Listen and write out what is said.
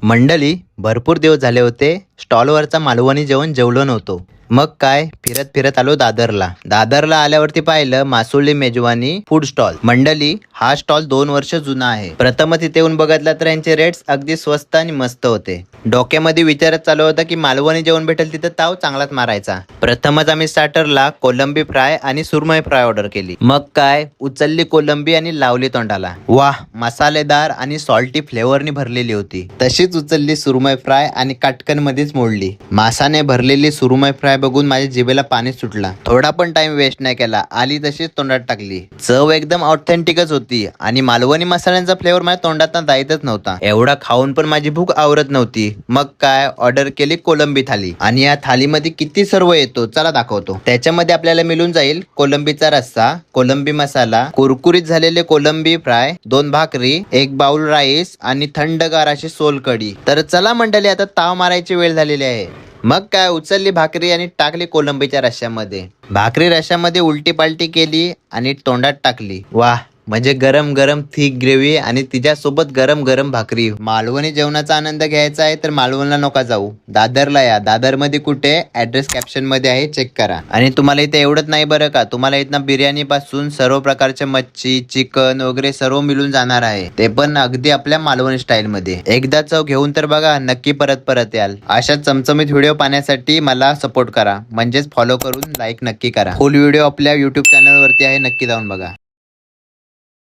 मंडळी, भरपूर दिवस झाले होते स्टॉलवरचा मालवणी जेवण जेवलो नव्हतो. मग काय फिरत फिरत आलो दादरला आल्यावरती पाहिलं मासुली मेजवानी फूड स्टॉल. मंडळी, हा स्टॉल 2 वर्ष जुना आहे. प्रथमच इथे येऊन बघितला तर यांचे रेट्स अगदी स्वस्त आणि मस्त होते. डोक्यामध्ये विचारच चालू होता की मालवणी जेवण भेटेल तिथं ताव चांगलाच मारायचा. प्रथमच आम्ही स्टार्टरला कोलंबी फ्राय आणि सुरमई फ्राय ऑर्डर केली. मग काय उचलली कोलंबी आणि लावली तोंडाला. वाह, मसालेदार आणि सॉल्टी फ्लेवरनी भरलेली होती. तशीच उचलली सुरमई फ्राय आणि काटकन मध्येच मोडली. मासाने भरलेली सुरमई फ्राय बघून माझ्या जिभेला पाणी सुटला. थोडा पण टाइम वेस्ट नाही केला, आली तशीच तोंडात टाकली. चव एकदम ऑथेंटिकच होती आणि मालवणी मसाल्यांचा फ्लेवर माझ्या तोंडात जायतच नव्हता. एवढा खाऊन पण माझी भूक आवरत नव्हती. मग काय ऑर्डर केली कोलंबी थाली. आणि या थालीमध्ये किती सर्व येतो चला दाखवतो. त्याच्यामध्ये आपल्याला मिळून जाईल कोलंबीचा रस्सा, कोलंबी मसाला, कुरकुरीत झालेले कोलंबी फ्राय, 2 भाकरी, 1 बाउल राईस आणि थंडगार अशी सोलकढी. तर चला मंडळी, आता ताव मारायची वेळ झालेली आहे. मग काय उचलली भाकरी आणि टाकली कोलंबीच्या रश्श्यामध्ये. भाकरी रश्श्यामध्ये उलटी पालटी केली आणि तोंडात टाकली. वाह, म्हणजे गरम गरम थिक ग्रेव्ही आणि तिच्यासोबत गरम गरम भाकरी. मालवणी जेवणाचा आनंद घ्यायचा आहे तर मालवणला नका जाऊ, दादरला या. दादर मध्ये कुठे, ऍड्रेस कॅप्शन मध्ये आहे, चेक करा. आणि तुम्हाला इथे एवढंच नाही बरं का, तुम्हाला इथं बिर्याणी पासून सर्व प्रकारच्या मच्छी, चिकन वगैरे सर्व मिळून जाणार आहे. ते पण अगदी आपल्या मालवणी स्टाईल मध्ये. एकदा चव घेऊन तर बघा, नक्की परत याल. अशा चमचमीत व्हिडिओ पाहण्यासाठी मला सपोर्ट करा, म्हणजेच फॉलो करून लाईक नक्की करा. फुल व्हिडिओ आपल्या युट्यूब चॅनल वरती आहे, नक्की जाऊन बघा.